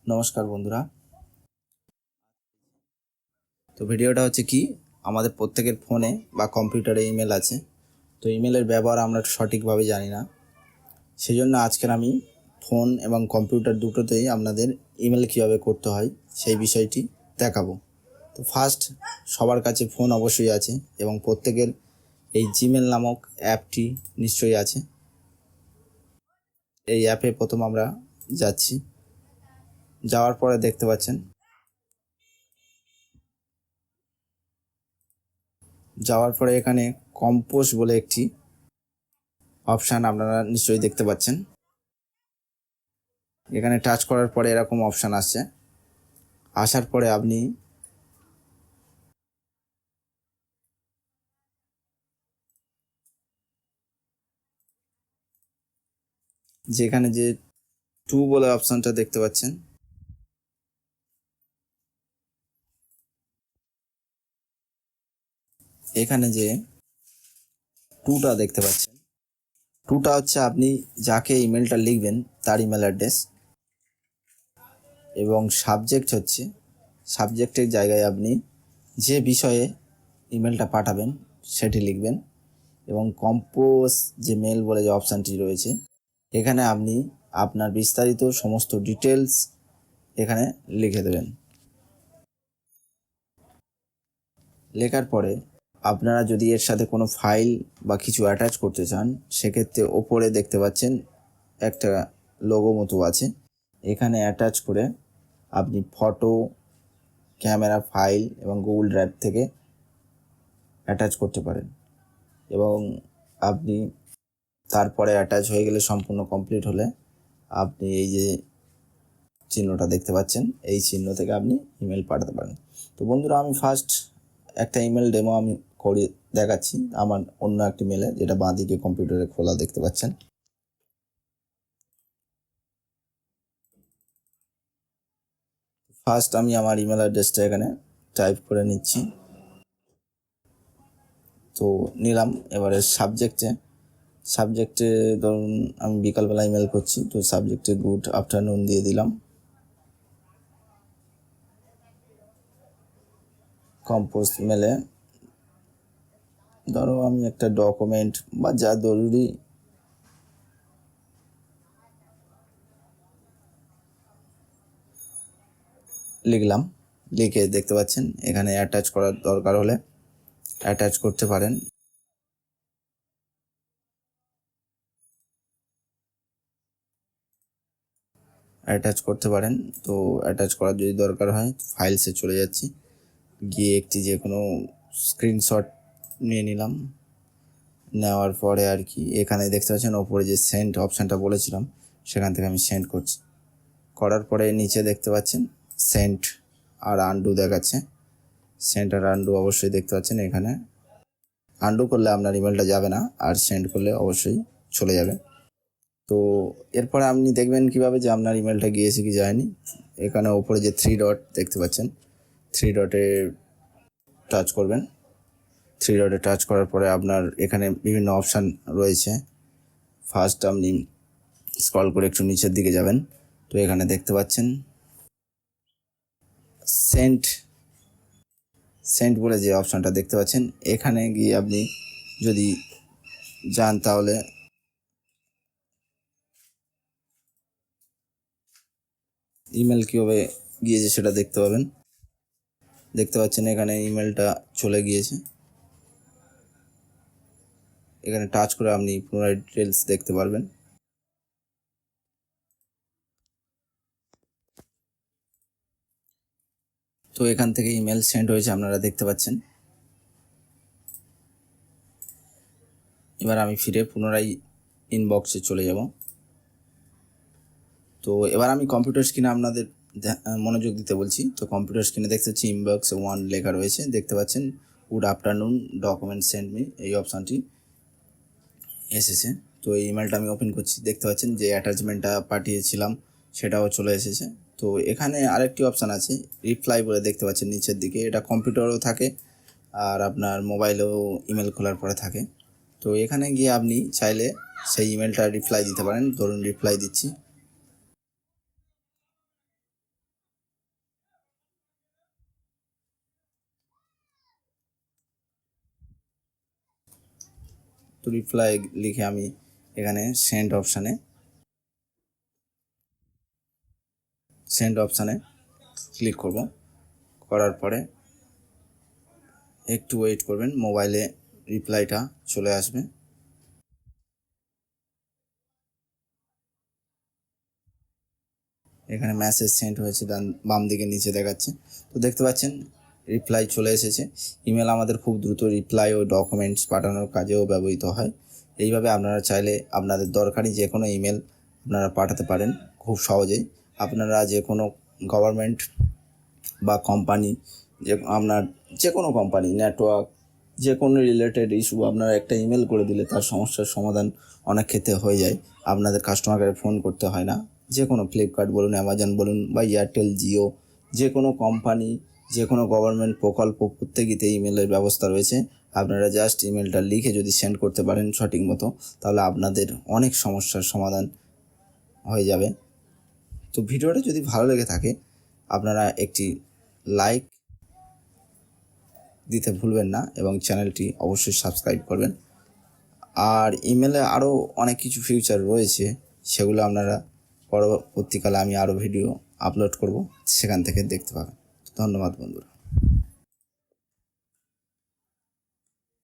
নমস্কার বন্ধুরা। তো ভিডিওটা হচ্ছে কি, আমাদের প্রত্যেকের ফোনে বা কম্পিউটারে ইমেল আছে। তো ইমেলের ব্যবহার আমরা সঠিকভাবে জানি না, সেই জন্য আজকের আমি ফোন এবং কম্পিউটার দুটোতেই আপনাদের ইমেল কীভাবে করতে হয় সেই বিষয়টি দেখাবো। তো ফার্স্ট, সবার কাছে ফোন অবশ্যই আছে এবং প্রত্যেকের এই জিমেল নামক অ্যাপটি নিশ্চয়ই আছে। এই অ্যাপে প্রথম আমরা যাচ্ছি, যাওয়ার পরে দেখতে পাচ্ছেন যাওয়ার পরে এখানে কম্পোজ বলে একটি অপশান আপনারা নিশ্চয়ই দেখতে পাচ্ছেন। এখানে টাচ করার পরে এরকম অপশান আসছে, আসার পরে আপনি যেখানে যে টু বলে অপশানটা দেখতে পাচ্ছেন, এখানে যে টুটা দেখতে পাচ্ছেন, টুটা হচ্ছে আপনি যাকে ইমেলটা লিখবেন তার ইমেল অ্যাড্রেস, এবং সাবজেক্ট হচ্ছে সাবজেক্টের জায়গায় আপনি যে বিষয়ে ইমেলটা পাঠাবেন সেটি লিখবেন, এবং কম্পোজ যে মেল বলে যে অপশানটি রয়েছে এখানে আপনি আপনার বিস্তারিত সমস্ত ডিটেলস এখানে লিখে দেবেন। লেখার পরে আপনারা যদি এর সাথে কোনো ফাইল বা কিছু অ্যাটাচ করতে চান, সেক্ষেত্রে ওপরে দেখতে পাচ্ছেন একটা লোগো মতো আছে, এখানে অ্যাটাচ করে আপনি ফটো, ক্যামেরা, ফাইল এবং গুগল ড্রাইভ থেকে অ্যাটাচ করতে পারেন। এবং আপনি তারপরে অ্যাটাচ হয়ে গেলে, সম্পূর্ণ কমপ্লিট হলে আপনি এই যে চিহ্নটা দেখতে পাচ্ছেন, এই চিহ্ন থেকে আপনি ইমেল পাঠাতে পারেন। তো বন্ধুরা, আমি ফার্স্ট একটা ইমেল ডেমো আমি করে দেখাচ্ছি আমার অন্য একটি মেলে, যেটা বাঁদিকে কম্পিউটারে খোলা দেখতে পাচ্ছেন। ফার্স্ট আমি আমার ইমেল অ্যাড্রেসটা এখানে টাইপ করে নিচ্ছি। তো নিলাম। এবারে সাবজেক্টে ধরুন আমি বিকালবেলা ইমেল করছি, তো সাবজেক্টে গুড আফটারনুন দিয়ে দিলাম। কম্পোজ মেলে ধরো আমি একটা ডকুমেন্ট বা যা জরুরি লিখলাম, লিখে দেখতে পাচ্ছেন এখানে অ্যাটাচ করার দরকার হলে অ্যাটাচ করতে পারেন। তো অ্যাটাচ করার যদি দরকার হয় ফাইলসে চলে যাচ্ছি, গিয়ে একটি যে কোনো স্ক্রিনশট নিয়ে নিলাম। নেওয়ার পরে আর কি এখানে দেখতে পাচ্ছেন ওপরে যে সেন্ড অপশানটা বলেছিলাম, সেখান থেকে আমি সেন্ড করছি। করার পরে নিচে দেখতে পাচ্ছেন সেন্ড আর আন্ডু দেখাচ্ছে। সেন্ড আর আন্ডু অবশ্যই দেখতে পাচ্ছেন। এখানে আন্ডু করলে আপনার ইমেলটা যাবে না, আর সেন্ড করলে অবশ্যই চলে যাবে। তো এরপরে আপনি দেখবেন কিভাবে যে আপনার ইমেলটা গিয়েছে কি যায়নি। এখানে ওপরে যে থ্রি ডট দেখতে পাচ্ছেন, থ্রি ডটে টাচ করবেন। থ্রি ডটে টাচ করার পরে আপনার এখানে বিভিন্ন অপশান রয়েছে। ফার্স্ট আপনি স্ক্রল করে একটু নিচের দিকে যাবেন, তো এখানে দেখতে পাচ্ছেন সেন্ট বলে যে অপশানটা দেখতে পাচ্ছেন, এখানে গিয়ে আপনি যদি যান তাহলে ইমেল কীভাবে গিয়েছে সেটা দেখতে পাবেন। দেখতে পাচ্ছেন এখানে ইমেলটা চলে গিয়েছে। এখানে টাচ করে আপনি পুনরায় ডিটেলস দেখতে পারবেন। তো এখান থেকে ইমেল সেন্ড হয়েছে আপনারা দেখতে পাচ্ছেন। এবার আমি ফিরে পুনরায় ইনবক্সে চলে যাব। তো এবার আমি কম্পিউটার স্ক্রিনে আপনাদের মনোযোগ দিতে বলছি। তো কম্পিউটার স্ক্রিনে দেখতে পাচ্ছি ইনবক্স 1 লেখা রয়েছে, দেখতে পাচ্ছেন good afternoon document send me, এই অপশানটি এসেছে। তো এই ইমেলটা আমি ওপেন করছি, দেখতে পাচ্ছেন যে অ্যাটাচমেন্টটা পাঠিয়েছিলাম সেটাও চলে এসেছে। তো এখানে আরেকটি অপশান আছে রিপ্লাই বলে, দেখতে পাচ্ছেন নিচের দিকে। এটা কম্পিউটারেও থাকে আর আপনার মোবাইলেও ইমেল খোলার পরে থাকে। তো এখানে গিয়ে আপনি চাইলে সেই ইমেলটা রিপ্লাই দিতে পারেন। ধরুন রিপ্লাই দিচ্ছি। তো রিপ্লাই লিখে আমি এখানে সেন্ড অপশানে ক্লিক করব। করার পরে একটু ওয়েট করবেন, মোবাইলে রিপ্লাইটা চলে আসবে। এখানে মেসেজ সেন্ড হয়েছে, বাম দিকে নিচে দেখাচ্ছে। তো দেখতে পাচ্ছেন রিপ্লাই চলে এসেছে। ইমেল আমাদের খুব দ্রুত রিপ্লাই ও ডকুমেন্টস পাঠানোর কাজেও ব্যবহৃত হয়। এইভাবে আপনারা চাইলে আপনাদের দরকারি যে কোনো ইমেল আপনারা পাঠাতে পারেন খুব সহজেই। আপনারা যে কোনো গভর্নমেন্ট বা কোম্পানি, আপনার যে কোনো কোম্পানি, নেটওয়ার্ক, যে কোনো রিলেটেড ইস্যু আপনারা একটা ইমেল করে দিলে তার সমস্যার সমাধান অনেক ক্ষেত্রে হয়ে যায়। আপনাদের কাস্টমার কেয়ারে ফোন করতে হয় না। যে কোনো ফ্লিপকার্ট বলুন, অ্যামাজন বলুন বা এয়ারটেল, জিও, যে কোনো কোম্পানি, যে কোনো গভর্নমেন্ট প্রকল্প প্রত্যেকইতে ইমেলের ব্যবস্থা রয়েছে। আপনারা জাস্ট ইমেলটা লিখে যদি সেন্ড করতে পারেন সঠিক মতো, তাহলে আপনাদের অনেক সমস্যার সমাধান হয়ে যাবে। তো ভিডিওটা যদি ভালো লেগে থাকে আপনারা একটি লাইক দিতে ভুলবেন না এবং চ্যানেলটি অবশ্যই সাবস্ক্রাইব করবেন। আর ইমেলে আরও অনেক কিছু ফিচার রয়েছে, সেগুলো আপনারা পরবর্তীকালে আমি আরও ভিডিও আপলোড করব, সেখান থেকে দেখতে পাবেন। ধন্যবাদ বন্ধুরা।